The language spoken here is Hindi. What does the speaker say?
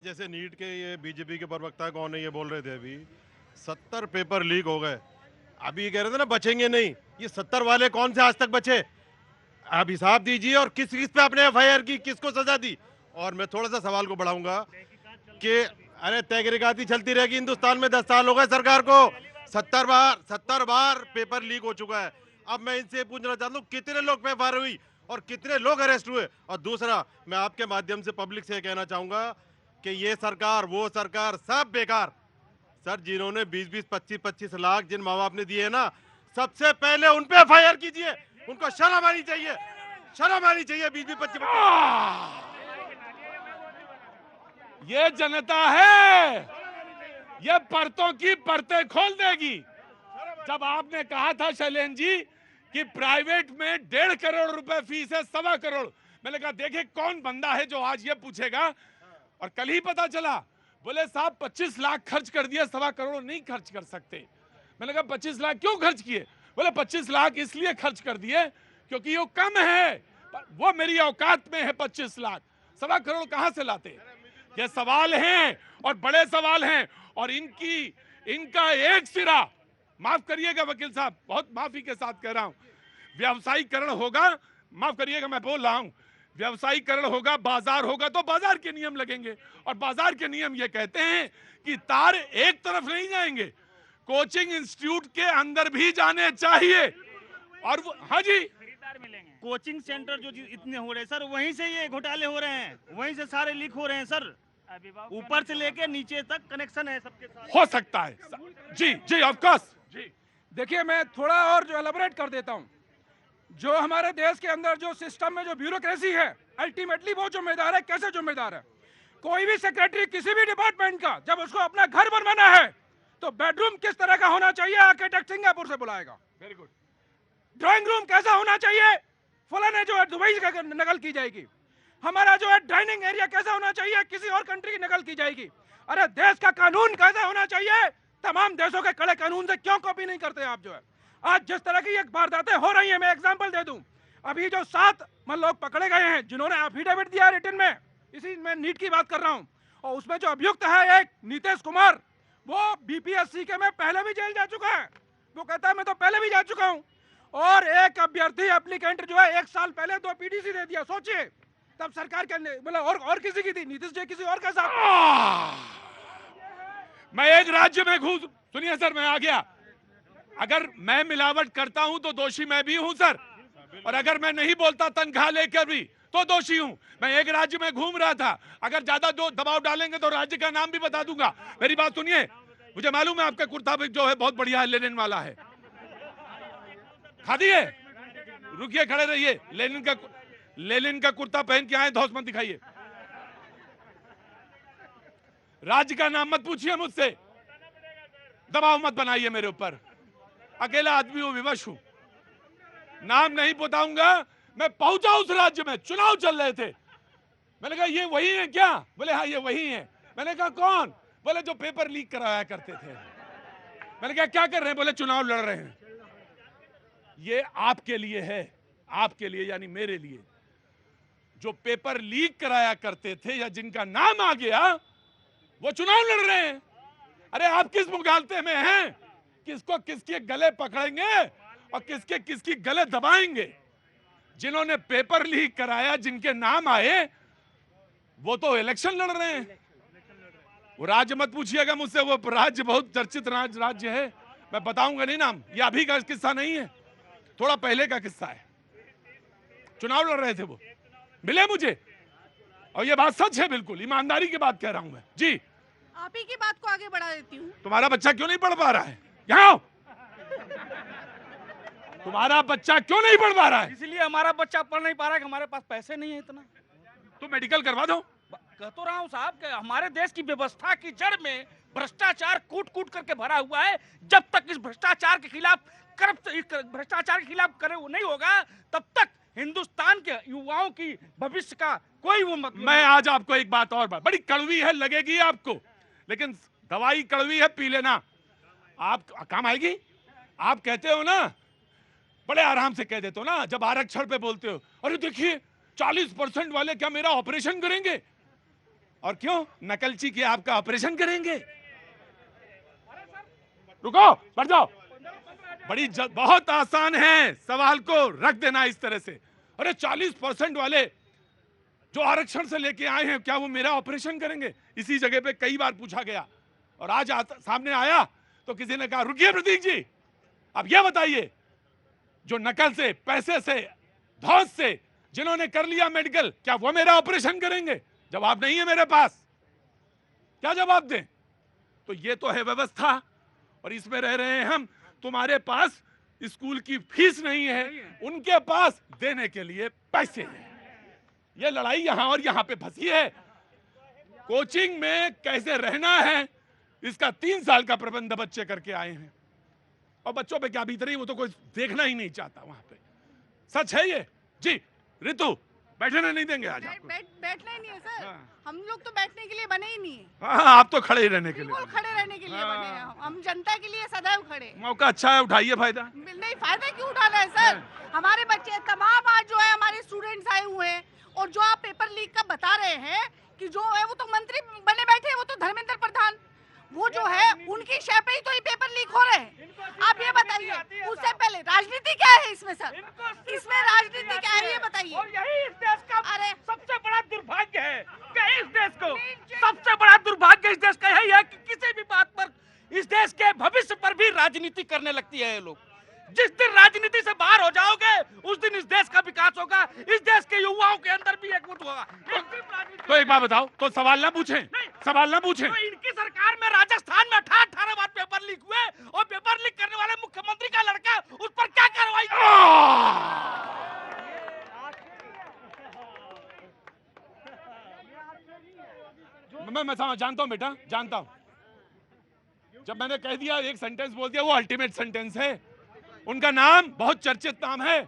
जैसे नीट के ये बीजेपी के प्रवक्ता कौन है ये बोल रहे थे अभी 70 पेपर लीक हो गए। अभी ये कह रहे थे ना बचेंगे नहीं, ये 70 वाले कौन से आज तक बचे? आप हिसाब दीजिए और किस किस पे आपने एफआईआर की, किसको सजा दी। और मैं थोड़ा सा सवाल को बढ़ाऊंगा कि अरे तहकीकाती चलती रहेगी हिंदुस्तान में, 10 साल हो गए सरकार को, 70 बार पेपर लीक हो चुका है। अब मैं इनसे पूछना चाहता हूँ कितने लोग पे एफआईआर हुई और कितने लोग अरेस्ट हुए। और दूसरा, मैं आपके माध्यम से पब्लिक से कहना चाहूंगा कि ये सरकार वो सरकार सब बेकार। सर जिन्होंने 20-20 25-25 लाख जिन माँ बाप ने दिए ना, सबसे पहले उन पे एफआईआर कीजिए। उनको शर्म आनी चाहिए, शर्म आनी चाहिए। 20-20 25 ये जनता है, ये परतों की परतें खोल देगी। जब आपने कहा था शैलेंद्र जी कि प्राइवेट में 1.5 करोड़ रुपए फीस है, 1.25 करोड़, मैंने कहा देखे कौन बंदा है जो आज ये पूछेगा। और कल ही पता चला, बोले साहब 25 लाख खर्च कर दिया, 1.25 करोड़ नहीं खर्च कर सकते। मैंने कहा 25 लाख क्यों खर्च किए? बोले 25 लाख इसलिए खर्च कर दिए क्योंकि वो कम है, वो मेरी औकात में है। 25 लाख 1.25 करोड़ कहां से लाते? ये सवाल हैं और बड़े सवाल हैं। और इनका एक सिरा, माफ करिएगा वकील साहब, बहुत माफी के साथ कह रहा हूं, व्यवसायीकरण होगा, माफ करिएगा मैं बोल रहा हूं, व्यवसायीकरण होगा, बाजार होगा तो बाजार के नियम लगेंगे। और बाजार के नियम ये कहते हैं कि तार एक तरफ नहीं जाएंगे, कोचिंग इंस्टीट्यूट के अंदर भी जाने चाहिए। और हाँ जी, मिलेंगे कोचिंग सेंटर जो इतने हो रहे हैं सर, वहीं से ये घोटाले हो रहे हैं, वहीं से सारे लीक हो रहे हैं सर। ऊपर से लेके नीचे तक कनेक्शन है सबके साथ। हो सकता है जी जी, ऑफ कोर्स जी। देखिए मैं थोड़ा और जो एलाबोरेट कर देता हूं। जो हमारे देश के अंदर जो सिस्टम में जो ब्यूरोक्रेसी है, अल्टीमेटली वो जिम्मेदार है। कैसे जिम्मेदार है? कोई भी सेक्रेटरी किसी भी डिपार्टमेंट का जब उसको अपना घर बनवाना है तो बेडरूम किस तरह का होना चाहिए, आर्किटेक्ट सिंगापुर से बुलाएगा। Very good. ड्राइंग रूम कैसा होना चाहिए, फलाने जो है दुबई का नकल की जाएगी। हमारा जो है डाइनिंग एरिया कैसा होना चाहिए, किसी और कंट्री की नकल की जाएगी। अरे देश का कानून कैसा होना चाहिए, तमाम देशों के कड़े कानून से क्यों कॉपी नहीं करते आप? जो है आज जिस तरह की एक वारदातें हो रही हैं, मैं एग्जांपल दे दूं। अभी जो 7 लोग पकड़े गए हैं जिन्होंने एफिडेविट दिया रिटन में, इसी में नीट की बात कर रहा हूं, और उसमें जो अभियुक्त है एक नीतीश कुमार, वो बीपीएससी के में पहले भी जेल जा चुका है। वो कहता है मैं तो पहले भी जा चुका हूं। और एक अभ्यर्थी एप्लीकेंट जो है 1 साल पहले 2 पीटीसी दे दिया। सोचिए, तब सरकार के मतलब और किसी की थी, नीतीश जी किसी और के साथ। मैं एक राज्य में घूस, सुनिए सर मैं आ गया, अगर मैं मिलावट करता हूं तो दोषी मैं भी हूं सर, और अगर मैं नहीं बोलता तनख्वाह लेकर भी तो दोषी हूं। मैं एक राज्य में घूम रहा था, अगर ज्यादा दबाव डालेंगे तो राज्य का नाम भी बता दूंगा। मेरी बात सुनिए, मुझे मालूम है आपका कुर्ता भी जो है बहुत बढ़िया है, लेनिन वाला है, खादी है। रुकिए, खड़े रहिए, लेनिन का कुर्ता पहन के आए, धौस मत दिखाइए। राज्य का नाम मत पूछिए मुझसे, दबाव मत बनाइए मेरे ऊपर, अकेला आदमी हूं, विवश हूं, नाम नहीं बताऊंगा। मैं पहुंचा उस राज्य में, चुनाव चल रहे थे, मैंने कहा ये वही है क्या? बोले हाँ ये वही है। मैंने कहा कौन? बोले जो पेपर लीक कराया करते थे। मैंने कहा क्या कर रहे हैं? बोले चुनाव लड़ रहे हैं। ये आपके लिए है, आपके लिए यानी मेरे लिए, जो पेपर लीक कराया करते थे या जिनका नाम आ गया वो चुनाव लड़ रहे हैं। अरे आप किस मुगालते में हैं? किसको किसके गले पकड़ेंगे और किसके किसकी गले दबाएंगे? जिन्होंने पेपर लीक कराया, जिनके नाम आए, वो तो इलेक्शन लड़ रहे हैं। वो राज्य मत पूछिएगा मुझसे, वो राज्य बहुत चर्चित राज्य है, मैं बताऊंगा नहीं नाम, ये अभी का किस्सा नहीं है, थोड़ा पहले का किस्सा है। चुनाव लड़ रहे थे वो, मिले मुझे, और ये बात सच है, बिल्कुल ईमानदारी की बात कह रहा हूं मैं जी। आप ही की बात को आगे बढ़ा देती हूँ। तुम्हारा बच्चा क्यों नहीं पढ़ पा रहा है? यहाँ आओ। तुम्हारा बच्चा क्यों नहीं पढ़ पा रहा है? इसलिए हमारा बच्चा पढ़ नहीं पा रहा है कि हमारे पास पैसे नहीं है इतना। तो मेडिकल करवा दो। कह तो रहा हूँ साहब कि हमारे देश की व्यवस्था की जड़ में भ्रष्टाचार कूट कूट करके भरा हुआ है। जब तक इस भ्रष्टाचार के खिलाफ भ्रष्टाचार के खिलाफ करे नहीं होगा, तब तक हिंदुस्तान के युवाओं की भविष्य का कोई वो मतलब। मैं आज आपको एक बात और बड़ी कड़वी है, लगेगी आपको, लेकिन दवाई कड़वी है, पी लेना, आप काम आएगी। आप कहते हो ना, बड़े आराम से कह देते हो ना, जब आरक्षण पे बोलते हो, अरे देखिए 40% वाले क्या मेरा ऑपरेशन करेंगे? और क्यों? नकलची के आपका ऑपरेशन करेंगे। रुको, बढ़ जाओ। बहुत आसान है सवाल को रख देना इस तरह से। अरे 40% वाले जो आरक्षण से लेके आए हैं, क्या वो मेरा ऑपरेशन करेंगे? इसी जगह पे कई बार पूछा गया और आज सामने आया तो किसी ने कहा रुकिए प्रतीक जी, अब ये बताइए, जो नकल से, पैसे से, धौंस से जिन्होंने कर लिया मेडिकल, क्या वो मेरा ऑपरेशन करेंगे? जवाब नहीं है मेरे पास। क्या जवाब दें? तो ये तो है व्यवस्था और इसमें रह रहे हैं हम। तुम्हारे पास स्कूल की फीस नहीं है, उनके पास देने के लिए पैसे हैं। ये लड़ाई यहां और यहां पे फंसी है। कोचिंग में कैसे रहना है इसका 3 साल का प्रबंध बच्चे करके आए हैं और बच्चों पे क्या बीत रही है वो तो कोई देखना ही नहीं चाहता वहां पे। सच है ये जी। ऋतु, बैठने नहीं देंगे आज आपको। बैठना ही नहीं है सर। हाँ। हम लोग तो बैठने के लिए बने ही नहीं है। हाँ, आप तो खड़े ही रहने के लिए बिल्कुल खड़े रहने के लिए बने हैं। हम जनता के लिए सदैव खड़े। मौका अच्छा है, उठाइए फायदा। नहीं, फायदा क्यों उठाना है सर? हमारे बच्चे तमाम आज जो है हमारे स्टूडेंट्स आए हुए हैं और जो आप पेपर लीक का बता रहे हैं कि जो है वो तो मंत्री बने बैठे हैं, वो तो धर्मेंद्र प्रधान, वो जो है उनकी शय पे ही तो ये पेपर लीक हो रहे हैं। आप ये बताइए, उससे पहले राजनीति क्या है इसमें सर? इसमें राजनीति क्या है ये बताइए। और यही इस देश का अरे सबसे बड़ा दुर्भाग्य है कि इस देश को सबसे बड़ा दुर्भाग्य इस देश का यही है कि किसी भी बात पर इस देश के भविष्य पर भी राजनीति करने लगती है ये लोग। जिस दिन राजनीति से बाहर हो जाओगे उस दिन इस देश का विकास होगा, इस देश के युवाओं के अंदर भी एकजुट होगा। तो एक बात बताओ, तो सवाल ना पूछें, सवाल ना पूछें। तो इनकी सरकार में राजस्थान में 18 बार पेपर लीक हुए और पेपर लीक करने वाले मुख्यमंत्री का लड़का, उस पर क्या कार्रवाई? मैं जानता हूं बेटा, जानता हूं। जब मैंने कह दिया, एक सेंटेंस बोल दिया, वो अल्टीमेट सेंटेंस है। उनका नाम बहुत चर्चित नाम है,